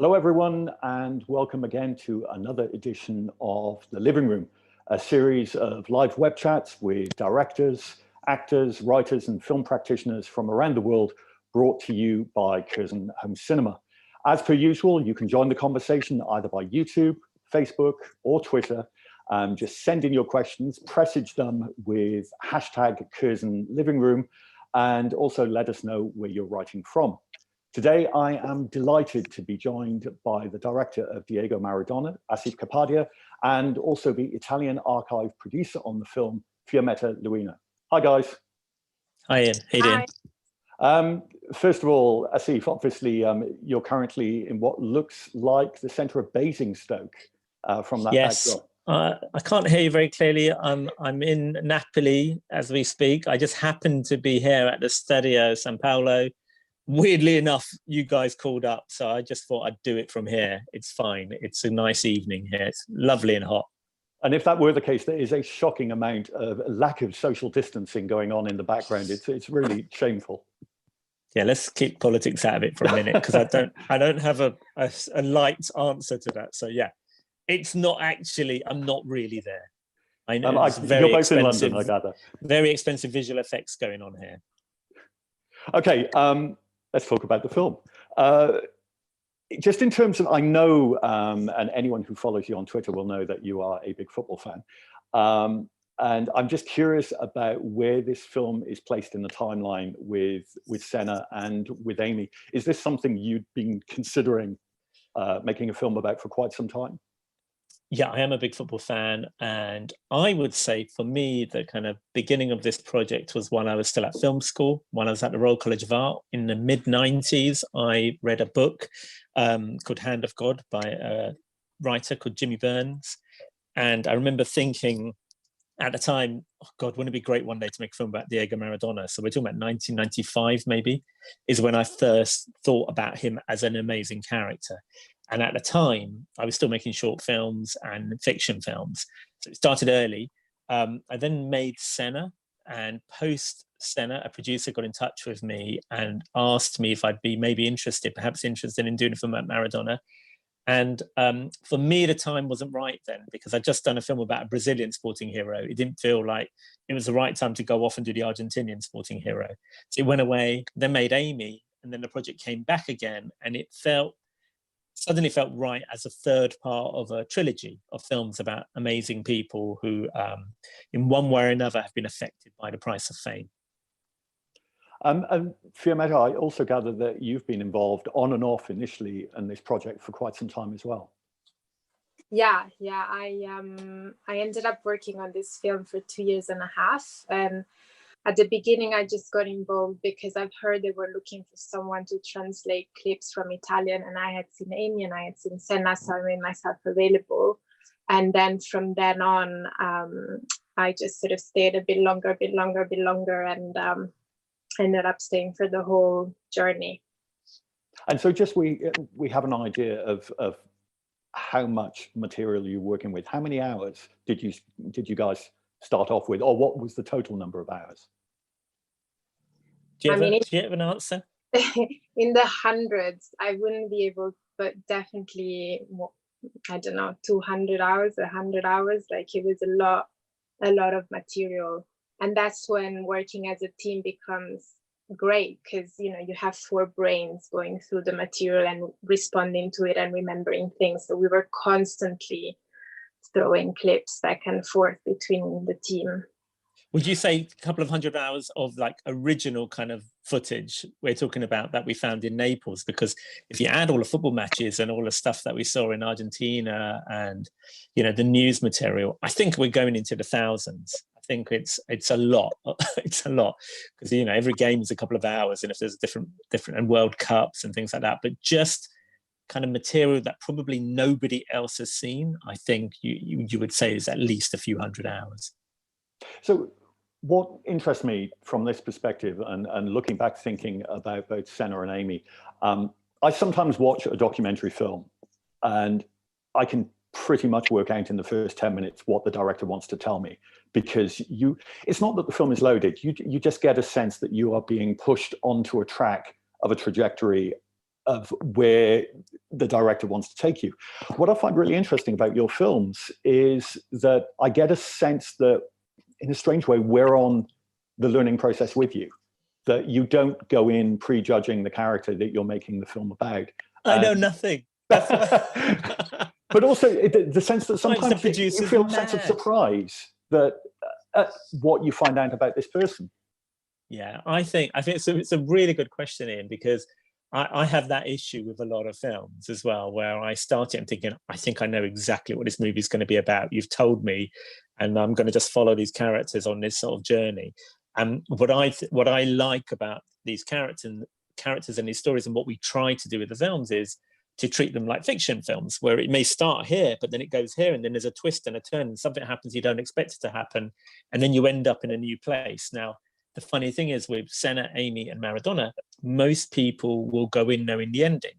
Hello, everyone, and welcome again to another edition of The Living Room, a series of live web chats with directors, actors, writers, and film practitioners from around the world, brought to you by Curzon Home Cinema. As per usual, you can join the conversation either by YouTube, Facebook, or Twitter. Just send in your questions, presage them with hashtag Curzon Living Room, and also let us know where you're writing from. Today, I am delighted to be joined by the director of Diego Maradona, Asif Kapadia, and also the Italian archive producer on the film, Fiammetta Luina. Hi, guys. Hi, Ian. How you doing? First of all, Asif, obviously, you're currently in what looks like the centre of Basingstoke from that backdrop. I can't hear you very clearly. I'm in Napoli as we speak. I just happened to be here at the Stadio San Paolo. Weirdly enough, you guys called up, so I just thought I'd do it from here. It's fine. It's a nice evening here. It's lovely and hot. And if that were the case, there is a shocking amount of lack of social distancing going on in the background. It's really shameful. Yeah, let's keep politics out of it for a minute, because I don't have a light answer to that. So yeah, it's not actually. I'm not really there. I know it's very you're both expensive. in London, I gather. Very expensive visual effects going on here. Okay. Let's talk about the film. Just in terms of, I know, and anyone who follows you on Twitter will know that you are a big football fan. And I'm just curious about where this film is placed in the timeline with Senna and with Amy. Is this something you'd been considering making a film about for quite some time? Yeah, I am a big football fan, and I would say for me, the kind of beginning of this project was when I was still at film school, when I was at the Royal College of Art in the mid-90s. I read a book called Hand of God by a writer called Jimmy Burns, and I remember thinking at the time, oh God, wouldn't it be great one day to make a film about Diego Maradona? So we're talking about 1995 maybe, is when I first thought about him as an amazing character. And at the time, I was still making short films and fiction films. So it started early. I then made Senna, and post Senna, a producer got in touch with me and asked me if I'd be perhaps interested in doing a film about Maradona. And for me, the time wasn't right then, because I'd just done a film about a Brazilian sporting hero. It didn't feel like it was the right time to go off and do the Argentinian sporting hero. So it went away, then made Amy, and then the project came back again, and it suddenly felt right as a third part of a trilogy of films about amazing people who, in one way or another, have been affected by the price of fame. And Fiammetta, I also gather that you've been involved on and off initially in this project for quite some time as well. Yeah. I ended up working on this film for 2.5 years. And at the beginning, I just got involved because I've heard they were looking for someone to translate clips from Italian, and I had seen Amy and I had seen Senna, so I made myself available. And then from then on, I just sort of stayed a bit longer, and ended up staying for the whole journey. And so just we have an idea of how much material you're working with. How many hours did you guys start off with, or what was the total number of hours? Do you have an answer? In the hundreds. I wouldn't be able, but definitely, I don't know, 200 hours, 100 hours. Like, it was a lot of material. And that's when working as a team becomes great, because you have 4 brains going through the material and responding to it and remembering things. So we were constantly throwing clips back and forth between the team. Would you say a couple of 100 hours of like original kind of footage we're talking about that we found in Naples? Because if you add all the football matches and all the stuff that we saw in Argentina and the news material, I think we're going into the thousands. I think it's a lot. It's a lot, because every game is a couple of hours, and if there's different and World Cups and things like that, but just kind of material that probably nobody else has seen, I think you would say is at least a few hundred hours. So what interests me from this perspective, and looking back thinking about both Senna and Amy, I sometimes watch a documentary film and I can pretty much work out in the first 10 minutes what the director wants to tell me, because it's not that the film is loaded, you just get a sense that you are being pushed onto a track of a trajectory of where the director wants to take you. What I find really interesting about your films is that I get a sense that, in a strange way, we're on the learning process with you, that you don't go in prejudging the character that you're making the film about. I know nothing. That's but also the sense that sometimes you feel a sense of mad. surprise that what you find out about this person. Yeah, I think it's a really good question, Ian, because I have that issue with a lot of films as well, where I start it and thinking, I think I know exactly what this movie is going to be about. You've told me, and I'm going to just follow these characters on this sort of journey. And what I like about these characters and these stories, and what we try to do with the films, is to treat them like fiction films, where it may start here, but then it goes here, and then there's a twist and a turn, and something happens you don't expect it to happen, and then you end up in a new place. Now, the funny thing is, with Senna, AMY, and Maradona, most people will go in knowing the ending.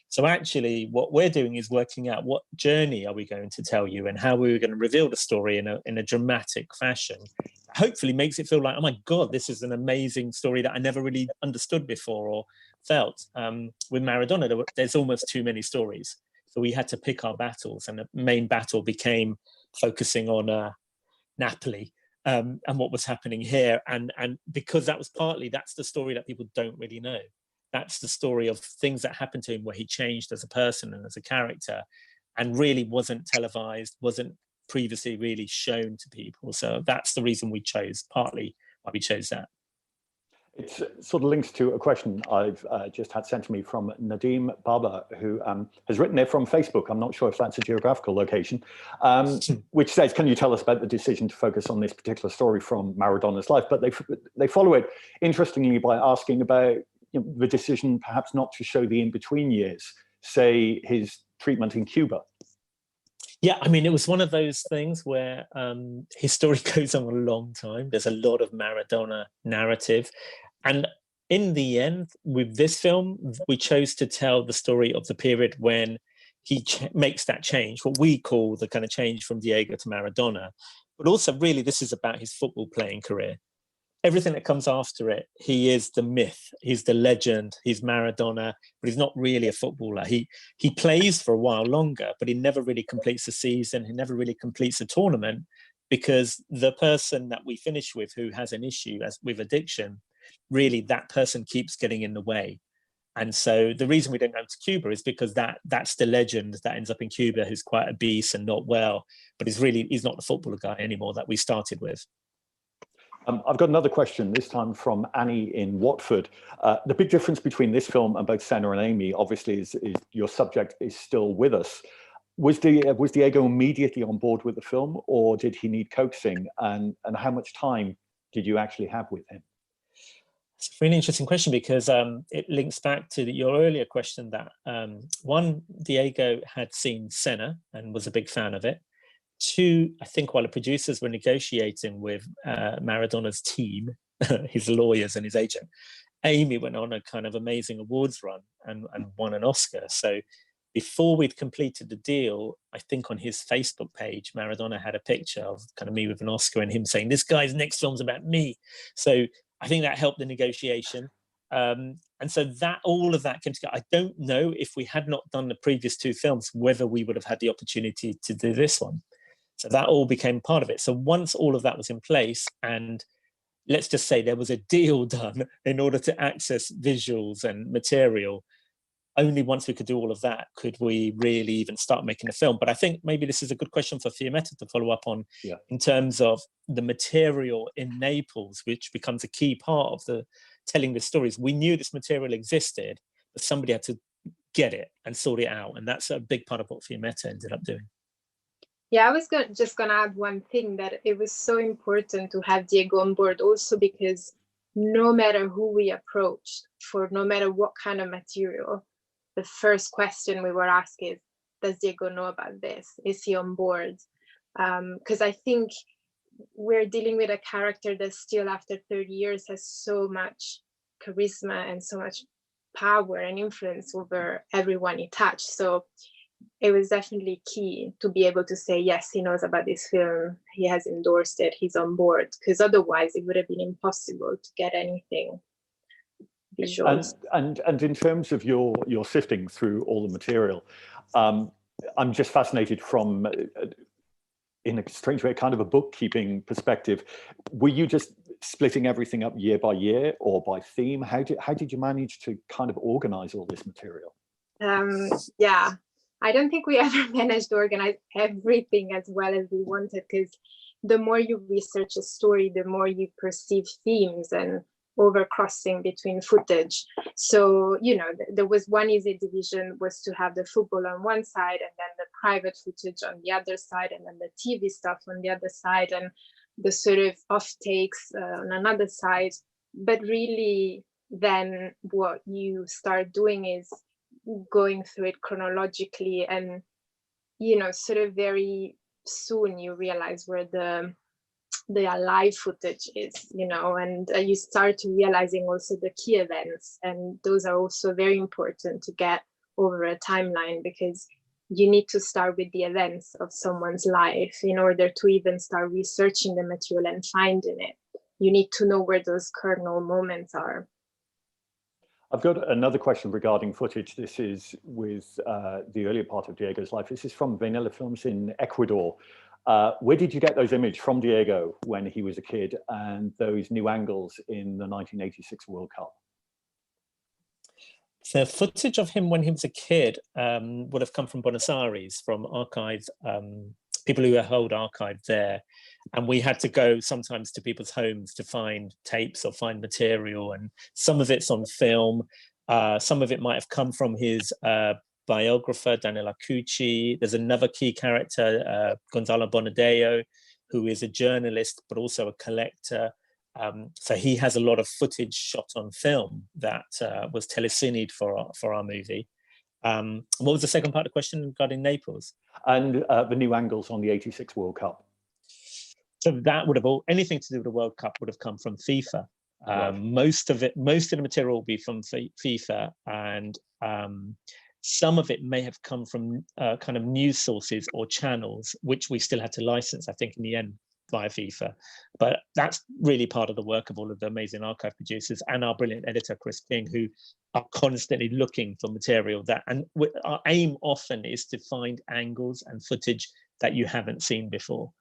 So actually, what we're doing is working out what journey are we going to tell you, and how we're going to reveal the story in a dramatic fashion. Hopefully makes it feel like, oh my God, this is an amazing story that I never really understood before or felt. With Maradona, there's almost too many stories. So we had to pick our battles, and the main battle became focusing on Napoli and what was happening here. And because that's the story that people don't really know. That's the story of things that happened to him, where he changed as a person and as a character, and really wasn't televised, wasn't previously really shown to people. So that's the reason we chose, partly why we chose that. It sort of links to a question I've just had sent to me from Nadeem Baba, who has written it from Facebook. I'm not sure if that's a geographical location, which says, can you tell us about the decision to focus on this particular story from Maradona's life? But they follow it, interestingly, by asking about the decision perhaps not to show the in-between years, say his treatment in Cuba. Yeah, I mean, it was one of those things where his story goes on a long time. There's a lot of Maradona narrative. And in the end, with this film, we chose to tell the story of the period when he makes that change, what we call the kind of change from Diego to Maradona. But also, really, this is about his football playing career. Everything that comes after it, he is the myth, he's the legend, he's Maradona, but he's not really a footballer. He plays for a while longer, but he never really completes a season, he never really completes a tournament, because the person that we finish with, who has an issue with addiction, really that person keeps getting in the way. And so the reason we don't go to Cuba is because that's the legend that ends up in Cuba, who's quite obese and not well, but he's not the footballer guy anymore that we started with. I've got another question, this time from Annie in Watford. The big difference between this film and both Senna and AMY, obviously, is your subject is still with us. Was Diego immediately on board with the film, or did he need coaxing? And how much time did you actually have with him? It's a really interesting question, because it links back to your earlier question that, one, Diego had seen Senna and was a big fan of it. Two, I think while the producers were negotiating with Maradona's team, his lawyers and his agent, AMY went on a kind of amazing awards run and won an Oscar. So before we'd completed the deal, I think on his Facebook page, Maradona had a picture of kind of me with an Oscar and him saying, this guy's next film's about me. So I think that helped the negotiation. And so that all of that came together. I don't know if we had not done the previous two films, whether we would have had the opportunity to do this one. So that all became part of it. So once all of that was in place, and let's just say there was a deal done in order to access visuals and material, only once we could do all of that could we really even start making a film. But I think maybe this is a good question for Fiammetta to follow up on, in terms of the material in Naples, which becomes a key part of the telling the stories. We knew this material existed, but somebody had to get it and sort it out. And that's a big part of what Fiammetta ended up doing. Yeah, I was just going to add one thing, that it was so important to have Diego on board also because no matter who we approached, for no matter what kind of material, the first question we were asked is, does Diego know about this? Is he on board? Because I think we're dealing with a character that still after 30 years has so much charisma and so much power and influence over everyone he touched. So it was definitely key to be able to say, yes, he knows about this film, he has endorsed it, he's on board, because otherwise it would have been impossible to get anything visuals. And in terms of your sifting through all the material, I'm just fascinated from, in a strange way, kind of a bookkeeping perspective. Were you just splitting everything up year by year or by theme? How did you manage to kind of organize all this material? Yeah, I don't think we ever managed to organize everything as well as we wanted, because the more you research a story, the more you perceive themes and overcrossing between footage. So, you know, there was one easy division was to have the football on one side and then the private footage on the other side, and then the TV stuff on the other side, and the sort of off takes on another side. But really, then what you start doing is going through it chronologically, and, you know, sort of very soon you realize where the live footage is, you know, and you start realizing also the key events, and those are also very important to get over a timeline, because you need to start with the events of someone's life in order to even start researching the material and finding it. You need to know where those kernel moments are. I've got another question regarding footage. This is with the earlier part of Diego's life. This is from Vanilla Films in Ecuador. Where did you get those images from Diego when he was a kid, and those new angles in the 1986 World Cup? The footage of him when he was a kid would have come from Buenos Aires, from archives, people who hold archive there. And we had to go sometimes to people's homes to find tapes or find material. And some of it's on film. Some of it might have come from his biographer, Daniel Acucci. There's another key character, Gonzalo Bonadeo, who is a journalist, but also a collector. So he has a lot of footage shot on film that was telecinied for our movie. What was the second part of the question regarding Naples? And the new angles on the 86 World Cup. So that would have anything to do with the World Cup would have come from FIFA. Right. Most of the material will be from FIFA, and some of it may have come from kind of news sources or channels, which we still had to license, I think, in the end, via FIFA. But that's really part of the work of all of the amazing archive producers and our brilliant editor, Chris King, who are constantly looking for material and our aim often is to find angles and footage that you haven't seen before.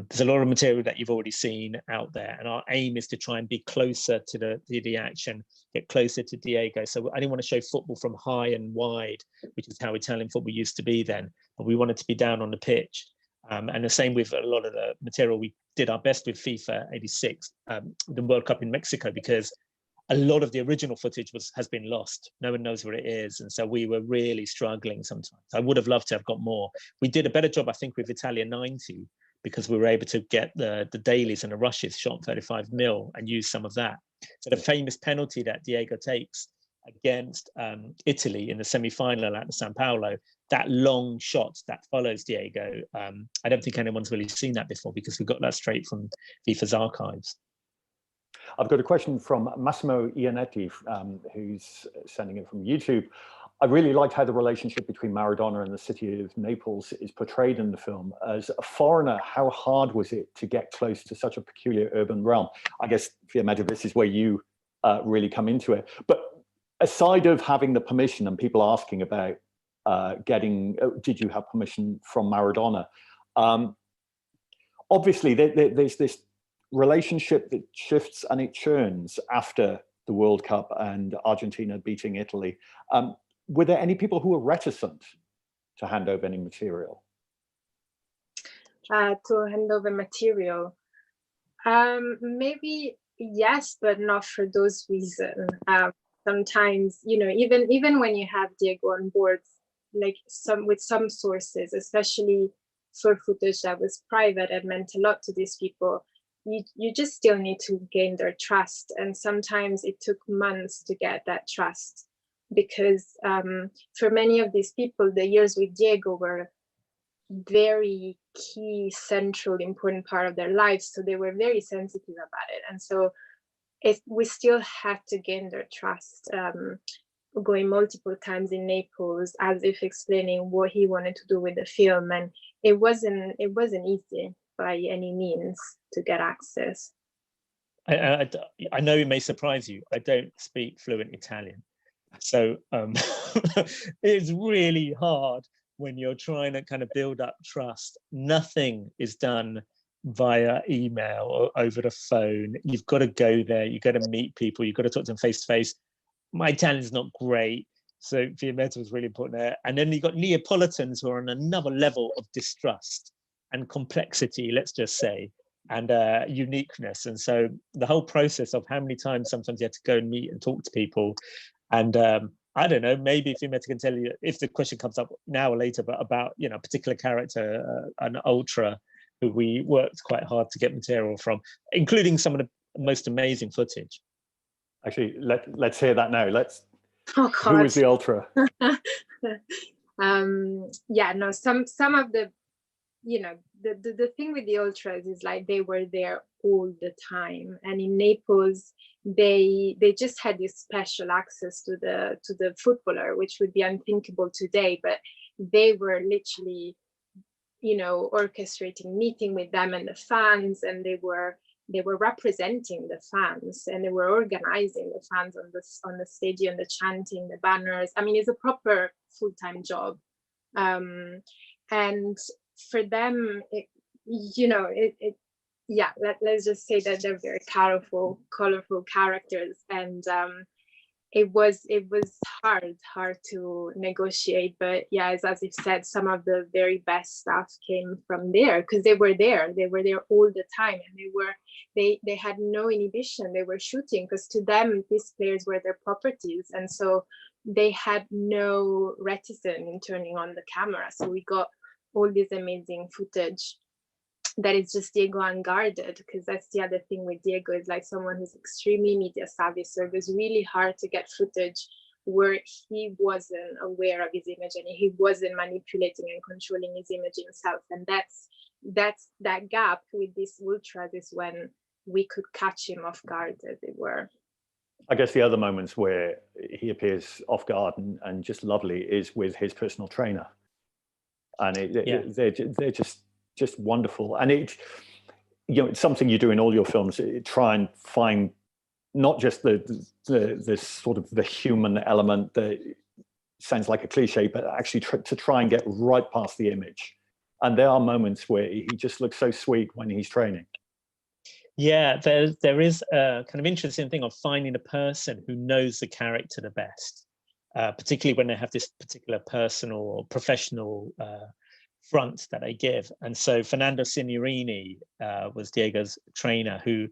There's a lot of material that you've already seen out there, and our aim is to try and be closer to the action, get closer to Diego. So I didn't want to show football from high and wide, which is how Italian football used to be then, but we wanted to be down on the pitch. And the same with a lot of the material. We did our best with FIFA 86, the World Cup in Mexico, because a lot of the original footage has been lost. No one knows where it is. And so we were really struggling sometimes. I would have loved to have got more. We did a better job, I think, with Italia 90, because we were able to get the dailies and the rushes shot 35mm and use some of that. So the famous penalty that Diego takes against Italy in the semi-final at the San Paolo, that long shot that follows Diego, I don't think anyone's really seen that before, because we got that straight from FIFA's archives. I've got a question from Massimo Ianetti, who's sending it from YouTube. I really liked how the relationship between Maradona and the city of Naples is portrayed in the film. As a foreigner, how hard was it to get close to such a peculiar urban realm? I guess, Fiametta, this is where you really come into it. But aside of having the permission and people asking about did you have permission from Maradona? Obviously, there's this relationship that shifts and it churns after the World Cup and Argentina beating Italy. Were there any people who were reticent to hand over any material? To hand over material? Maybe yes, but not for those reasons. Sometimes, you know, even when you have Diego on board, like with some sources, especially for footage that was private and meant a lot to these people, you just still need to gain their trust. And sometimes it took months to get that trust, because for many of these people, the years with Diego were very key, central, important part of their lives. So they were very sensitive about it. And so we still had to gain their trust, going multiple times in Naples, as if explaining what he wanted to do with the film. And it wasn't easy by any means to get access. I know it may surprise you, I don't speak fluent Italian. So it's really hard when you're trying to kind of build up trust. Nothing is done via email or over the phone. You've got to go there, you've got to meet people, you've got to talk to them face to face. My Italian's not great, so Fiammetta was really important there. And then you've got Neapolitans who are on another level of distrust and complexity, let's just say, and uniqueness. And so the whole process of how many times sometimes you had to go and meet and talk to people. And I don't know, maybe Fiammetta can tell you if the question comes up now or later, but about, you know, a particular character, an ultra who we worked quite hard to get material from, including some of the most amazing footage. Actually, let's hear that now. Oh, God. Who is the ultra? Yeah, no, some of the, you know, the thing with the ultras is like they were there all the time, and in Naples they just had this special access to the footballer, which would be unthinkable today, but they were literally, you know, orchestrating meeting with them and the fans, and they were representing the fans, and they were organizing the fans on the stadium, the chanting, the banners. I mean, it's a proper full-time job, and for them, let's just say that they're very colorful characters, and it was hard to negotiate. But yeah, as Asif said, some of the very best stuff came from there, because they were there all the time, and they had no inhibition. They were shooting because to them these players were their properties, and so they had no reticence in turning on the camera. So we got all this amazing footage that is just Diego unguarded, because that's the other thing with Diego, is like someone who's extremely media savvy, so it was really hard to get footage where he wasn't aware of his image and he wasn't manipulating and controlling his image himself. And that's that gap with these ultras is when we could catch him off guard, as it were. I guess the other moments where he appears off guard and just lovely is with his personal trainer, and they're just wonderful. And it's something you do in all your films, try and find not just the sort of the human element that sounds like a cliche, but actually to try and get right past the image. And there are moments where he just looks so sweet when he's training. Yeah, there is a kind of interesting thing of finding a person who knows the character the best, particularly when they have this particular personal or professional front that they give. And so Fernando Signorini was Diego's trainer, who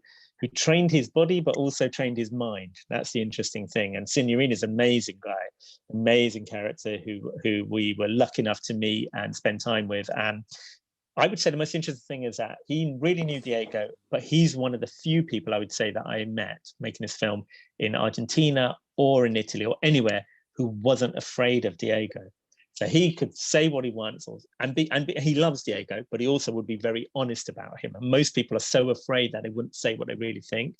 trained his body but also trained his mind. That's the interesting thing. And Signorini is an amazing guy, amazing character who we were lucky enough to meet and spend time with. And I would say the most interesting thing is that he really knew Diego, but he's one of the few people I would say that I met making this film in Argentina or in Italy or anywhere who wasn't afraid of Diego. So he could say what he wants, and he loves Diego, but he also would be very honest about him. And most people are so afraid that they wouldn't say what they really think.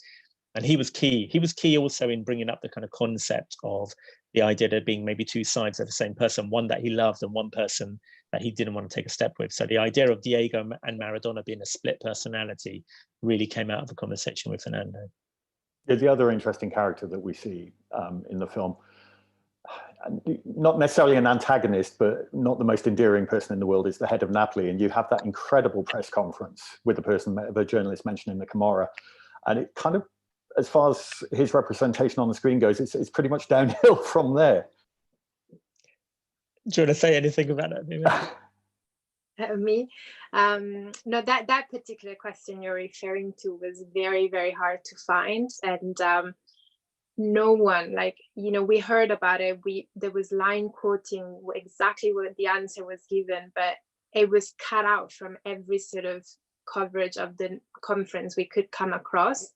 And he was key. He was key also in bringing up the kind of concept of the idea of there being maybe two sides of the same person, one that he loved and one person that he didn't want to take a step with. So the idea of Diego and Maradona being a split personality really came out of a conversation with Fernando. The other interesting character that we see in the film, not necessarily an antagonist, but not the most endearing person in the world, is the head of Napoli. And you have that incredible press conference with the journalist mentioned in the Camorra. And it kind of, as far as his representation on the screen goes, it's pretty much downhill from there. Do you want to say anything about that? Me? No, that particular question you're referring to was very, very hard to find. And no one, we heard about it. There was line quoting exactly what the answer was given, but it was cut out from every sort of coverage of the conference we could come across.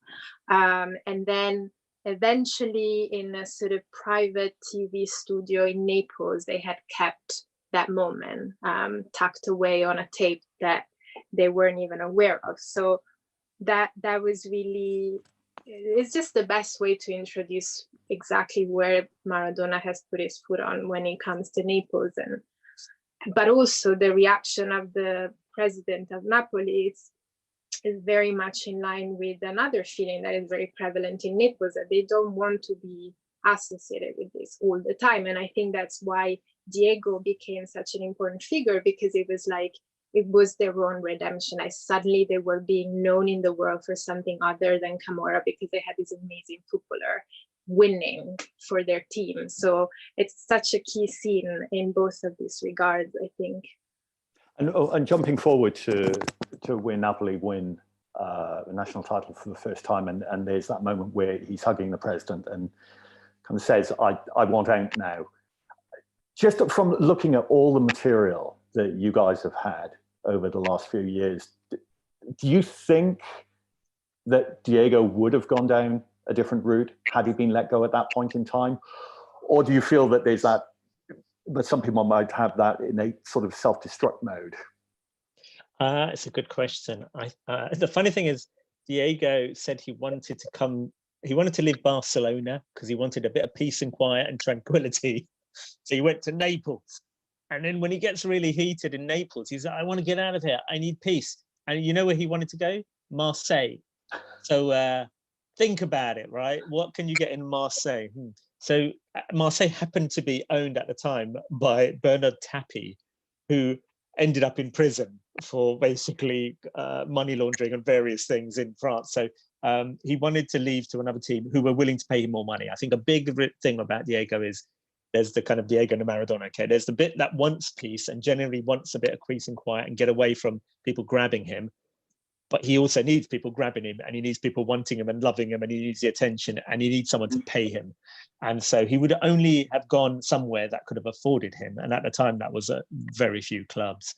And then eventually in a sort of private TV studio in Naples, they had kept that moment tucked away on a tape that they weren't even aware of. So that was really, it's just the best way to introduce exactly where Maradona has put his foot on when it comes to Naples. But also the reaction of the president of Napoli, is very much in line with another feeling that is very prevalent in Naples, that they don't want to be associated with this all the time. And I think that's why Diego became such an important figure, because it was like, it was their own redemption. Suddenly they were being known in the world for something other than Camorra, because they had this amazing footballer winning for their team. So it's such a key scene in both of these regards, I think. And jumping forward to when Napoli win the national title for the first time, and there's that moment where he's hugging the president and kind of says, I want out now. Just from looking at all the material that you guys have had over the last few years, do you think that Diego would have gone down a different route had he been let go at that point in time? Or do you feel that there's that, but some people might have that innate sort of self-destruct mode? It's a good question. The funny thing is, Diego said he wanted to leave Barcelona because he wanted a bit of peace and quiet and tranquility. So he went to Naples. And then when he gets really heated in Naples, he's like, I want to get out of here. I need peace. And you know where he wanted to go? Marseille. So think about it, right? What can you get in Marseille? So Marseille happened to be owned at the time by Bernard Tapie, who ended up in prison for basically money laundering and various things in France. So he wanted to leave to another team who were willing to pay him more money. I think a big thing about Diego is there's the kind of Diego and Maradona. Okay, there's the bit that wants peace and generally wants a bit of peace and quiet and get away from people grabbing him. But he also needs people grabbing him, and he needs people wanting him and loving him, and he needs the attention, and he needs someone to pay him. And so he would only have gone somewhere that could have afforded him. And at the time, that was very few clubs.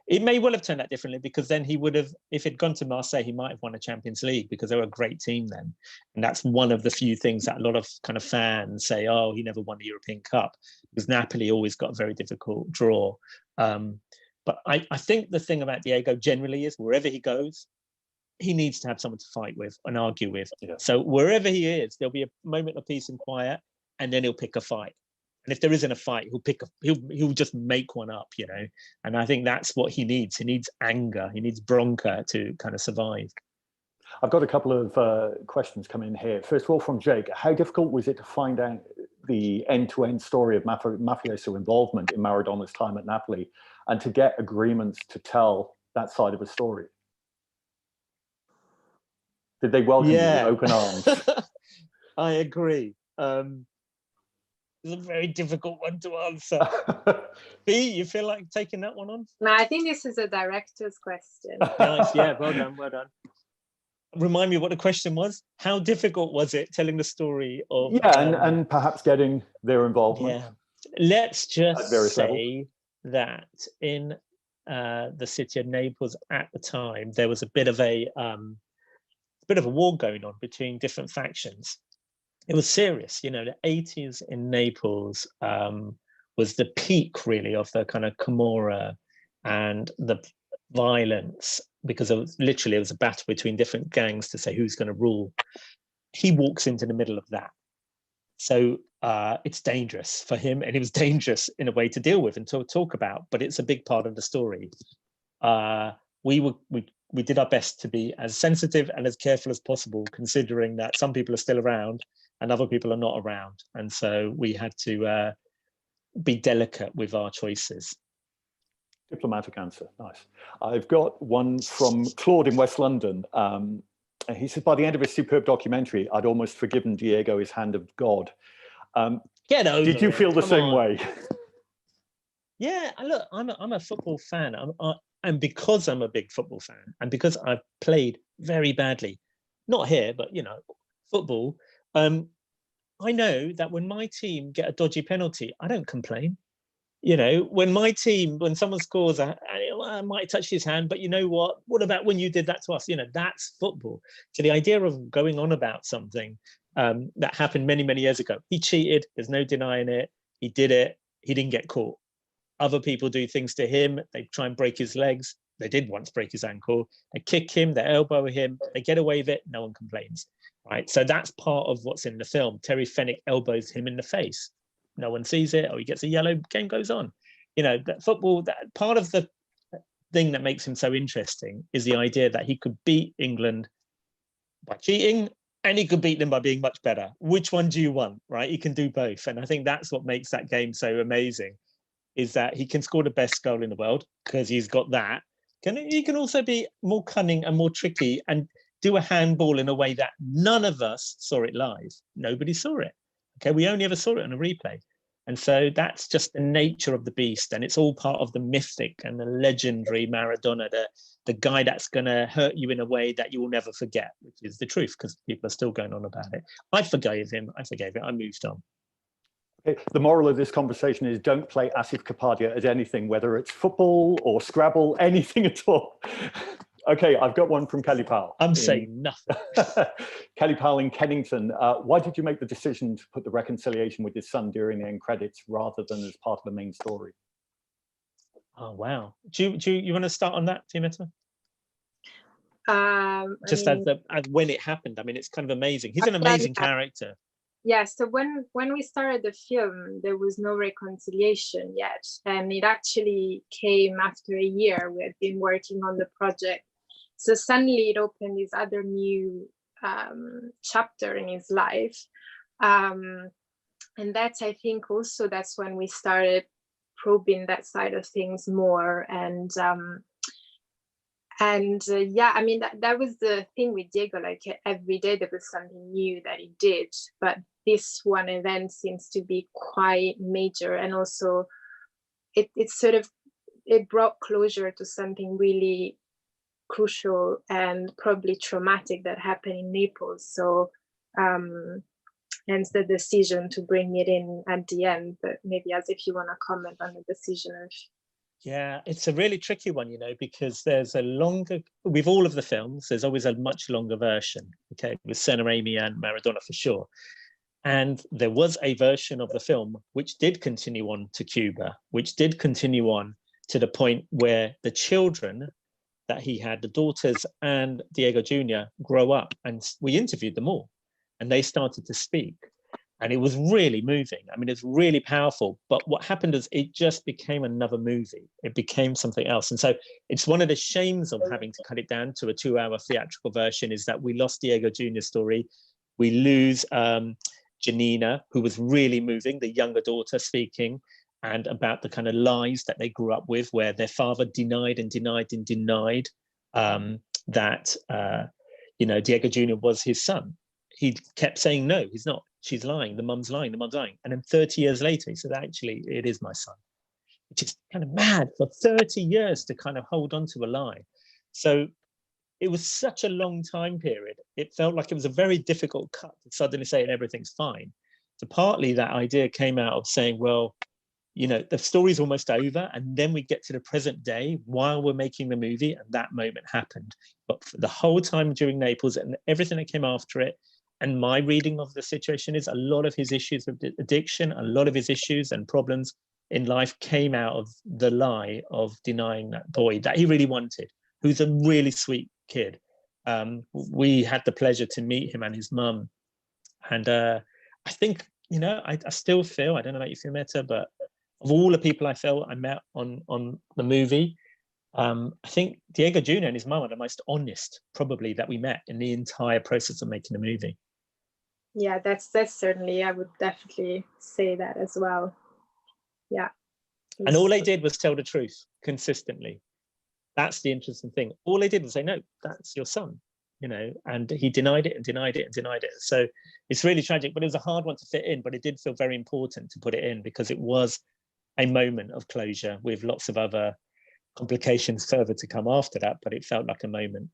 It may well have turned out differently, because then he would have, if he'd gone to Marseille, he might have won a Champions League, because they were a great team then. And that's one of the few things that a lot of kind of fans say, oh, he never won the European Cup, because Napoli always got a very difficult draw. But I think the thing about Diego generally is wherever he goes, he needs to have someone to fight with and argue with. Yeah. So wherever he is, there'll be a moment of peace and quiet, and then he'll pick a fight. And if there isn't a fight, he'll just make one up, you know. And I think that's what he needs. He needs anger. He needs bronca to kind of survive. I've got a couple of questions coming in here. First of all, from Jake, how difficult was it to find out the end-to-end story of mafioso involvement in Maradona's time at Napoli, and to get agreements to tell that side of a story? Did they welcome you with open arms? I agree. It's a very difficult one to answer. B, you feel like taking that one on? No, I think this is a director's question. Nice, yeah, well done, well done. Remind me what the question was. How difficult was it telling the story of... Yeah, and perhaps getting their involvement. Yeah. Let's just say that in the city of Naples at the time, there was a bit of a war going on between different factions. It was serious, you know. The 80s in Naples was the peak, really, of the kind of Camorra and the violence, because it was a battle between different gangs to say who's going to rule. He walks into the middle of that. So it's dangerous for him, and it was dangerous in a way to deal with and to talk about, but it's a big part of the story. We did our best to be as sensitive and as careful as possible, considering that some people are still around and other people are not around. And so we had to be delicate with our choices. Diplomatic answer, nice. I've got one from Claude in West London. He says, by the end of his superb documentary, I'd almost forgiven Diego his hand of God. Get over Did you it. feel the same way? Yeah, look, I'm a football fan. And because I'm a big football fan, and because I've played very badly, not here, but, you know, football, I know that when my team get a dodgy penalty, I don't complain. You know, when someone scores, I might touch his hand, but you know what about when you did that to us? You know, that's football. So the idea of going on about something that happened many, many years ago, he cheated, there's no denying it, he did it, he didn't get caught. Other people do things to him, they try and break his legs, they did once break his ankle, they kick him, they elbow him, they get away with it, no one complains, right? So that's part of what's in the film. Terry Fenwick elbows him in the face. No one sees it, or he gets a yellow, game goes on. You know, that football, that part of the thing that makes him so interesting is the idea that he could beat England by cheating, and he could beat them by being much better. Which one do you want, right? He can do both. And I think that's what makes that game so amazing, is that he can score the best goal in the world because he's got that. He can also be more cunning and more tricky and do a handball in a way that none of us saw it live. Nobody saw it. Okay, we only ever saw it on a replay. And so that's just the nature of the beast. And it's all part of the mythic and the legendary Maradona, the guy that's going to hurt you in a way that you will never forget, which is the truth, because people are still going on about it. I forgave him. I moved on. Okay. The moral of this conversation is don't play Asif Kapadia as anything, whether it's football or Scrabble, anything at all. Okay, I've got one from Kelly Powell. I'm saying nothing. Kelly Powell in Kennington. Why did you make the decision to put the reconciliation with his son during the end credits rather than as part of the main story? Oh, wow. Do you want to start on that, Fiammetta? Just as when it happened. I mean, it's kind of amazing. He's an amazing character. Yeah, so when we started the film, there was no reconciliation yet. And it actually came after a year. We had been working on the project. So suddenly it opened this other new chapter in his life. And that's, I think, also that's when we started probing that side of things more. Yeah, I mean, that was the thing with Diego, like every day there was something new that he did, but this one event seems to be quite major. And also it brought closure to something really crucial and probably traumatic that happened in Naples. So hence the decision to bring it in at the end. But maybe as if you want to comment on the decision of... Yeah, it's a really tricky one, you know, because there's a longer, with all of the films, there's always a much longer version, okay, with Senna, AMY and Maradona for sure. And there was a version of the film which did continue on to Cuba, which did continue on to the point where the children that he had, the daughters and Diego Jr., grow up, and we interviewed them all and they started to speak. And it was really moving. I mean, it's really powerful. But what happened is it just became another movie. It became something else. And so it's one of the shames of having to cut it down to a 2-hour theatrical version is that we lost Diego Jr.'s story. We lose Janina, who was really moving, the younger daughter speaking, and about the kind of lies that they grew up with, where their father denied that, Diego Jr. was his son. He kept saying, no, he's not. She's lying. The mum's lying. The mum's lying. And then 30 years later, he said, actually, it is my son, which is kind of mad for 30 years to kind of hold on to a lie. So it was such a long time period. It felt like it was a very difficult cut to suddenly say everything's fine. So partly that idea came out of saying, well, you know, the story's almost over, and then we get to the present day while we're making the movie, and that moment happened. But for the whole time during Naples and everything that came after it, and my reading of the situation is a lot of his issues with addiction, a lot of his issues and problems in life came out of the lie of denying that boy that he really wanted, who's a really sweet kid. We had the pleasure to meet him and his mum. And I think, you know, I still feel, I don't know about you, Fiammetta, but of all the people I met on the movie, I think Diego Jr. and his mum are the most honest, probably, that we met in the entire process of making the movie. Yeah, that's certainly, I would definitely say that as well. Yeah. And all they did was tell the truth consistently. That's the interesting thing. All they did was say, no, that's your son, you know, and he denied it and denied it and denied it. So it's really tragic, but it was a hard one to fit in, but it did feel very important to put it in because it was a moment of closure with lots of other complications further to come after that, but it felt like a moment.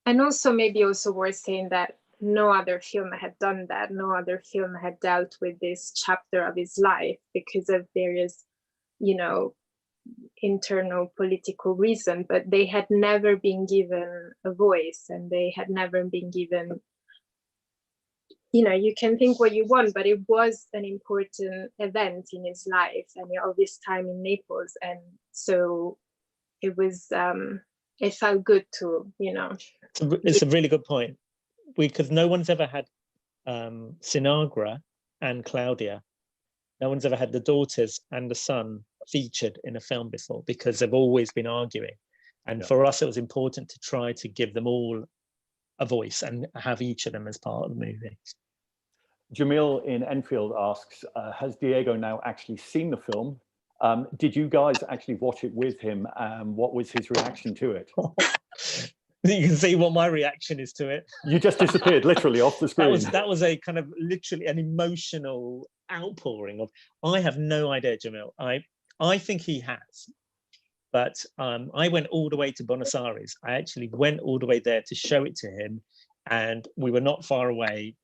And also maybe also worth saying that no other film had done that. No other film had dealt with this chapter of his life because of various, you know, internal political reason, but they had never been given a voice and they had never been given, you know, you can think what you want, but it was an important event in his life and all this time in Naples. And so it was, it felt good to, you know. It's a really good point, because no one's ever had Sinagra and Claudia. No one's ever had the daughters and the son featured in a film before because they've always been arguing. And for us, it was important to try to give them all a voice and have each of them as part of the movie. Jamil in Enfield asks, has Diego now actually seen the film? Did you guys actually watch it with him? What was his reaction to it? You can see what my reaction is to it. You just disappeared literally off the screen. That was a kind of literally an emotional outpouring of, I have no idea, Jamil. I think he has. But I went all the way to Buenos Aires. I actually went all the way there to show it to him. And we were not far away.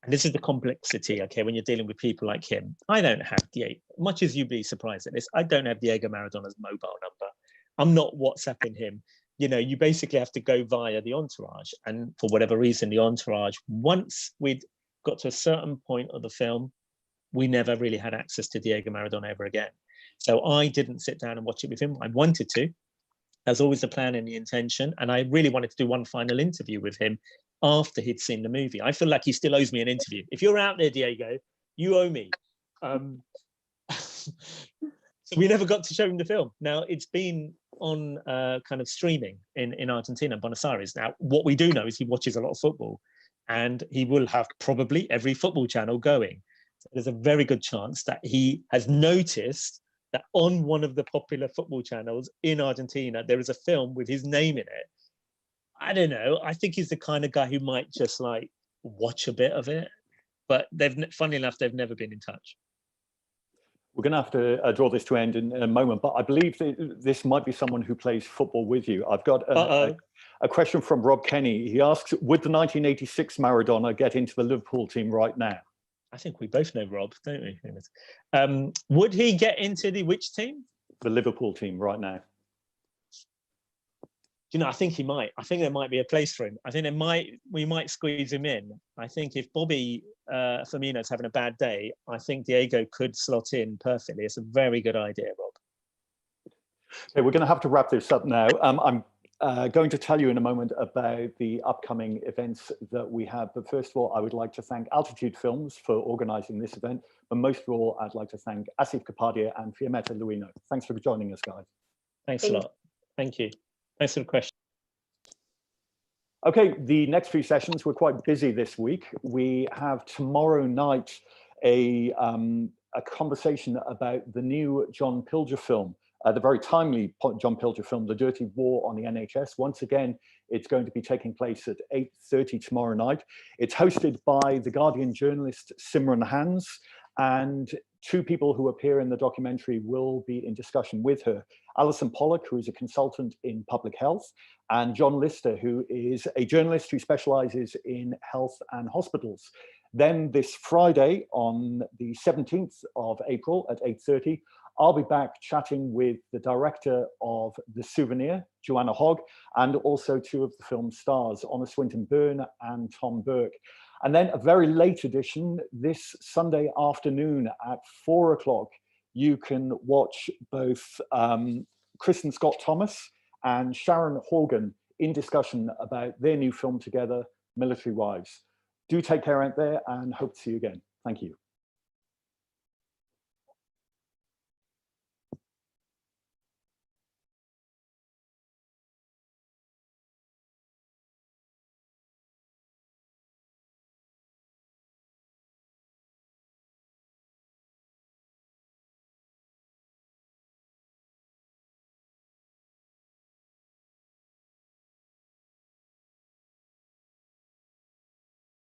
And this is the complexity, okay, when you're dealing with people like him. I don't have Diego, much as you'd be surprised at this, I don't have Diego Maradona's mobile number. I'm not WhatsApping him. You know, you basically have to go via the entourage. And for whatever reason, the entourage, once we'd got to a certain point of the film, we never really had access to Diego Maradona ever again. So I didn't sit down and watch it with him. I wanted to. That's always the plan and the intention. And I really wanted to do one final interview with him after he'd seen the movie. I feel like he still owes me an interview. If you're out there, Diego, you owe me. So we never got to show him the film. Now, it's been on kind of streaming in Argentina, Buenos Aires. Now, what we do know is he watches a lot of football, and he will have probably every football channel going. So there's a very good chance that he has noticed that on one of the popular football channels in Argentina, there is a film with his name in it. I don't know. I think he's the kind of guy who might just like watch a bit of it, but funnily enough, they've never been in touch. We're going to have to draw this to end in a moment, but I believe that this might be someone who plays football with you. I've got a question from Rob Kenny. He asks, would the 1986 Maradona get into the Liverpool team right now? I think we both know Rob, don't we? Would he get into which team? The Liverpool team right now. You know, I think he might. I think there might be a place for him. I think we might squeeze him in. I think if Bobby Firmino's having a bad day, I think Diego could slot in perfectly. It's a very good idea, Rob. Okay, we're going to have to wrap this up now. I'm going to tell you in a moment about the upcoming events that we have. But first of all, I would like to thank Altitude Films for organising this event. But most of all, I'd like to thank Asif Kapadia and Fiammetta Luino. Thanks for joining us, guys. Thanks a lot. Thank you. Thanks for the question. Okay, the next few sessions, we're quite busy this week. We have tomorrow night a conversation about the new John Pilger film, the very timely John Pilger film, The Dirty War on the NHS. Once again, it's going to be taking place at 8:30 tomorrow night. It's hosted by The Guardian journalist Simran Hans, and two people who appear in the documentary will be in discussion with her. Alison Pollock, who is a consultant in public health, and John Lister, who is a journalist who specializes in health and hospitals. Then this Friday, on the 17th of April at 8:30, I'll be back chatting with the director of The Souvenir, Joanna Hogg, and also two of the film's stars, Honor Swinton Byrne and Tom Burke. And then a very late edition this Sunday afternoon at 4 o'clock, you can watch both Kristen Scott Thomas and Sharon Horgan in discussion about their new film together, Military Wives. Do take care out there and hope to see you again. Thank you.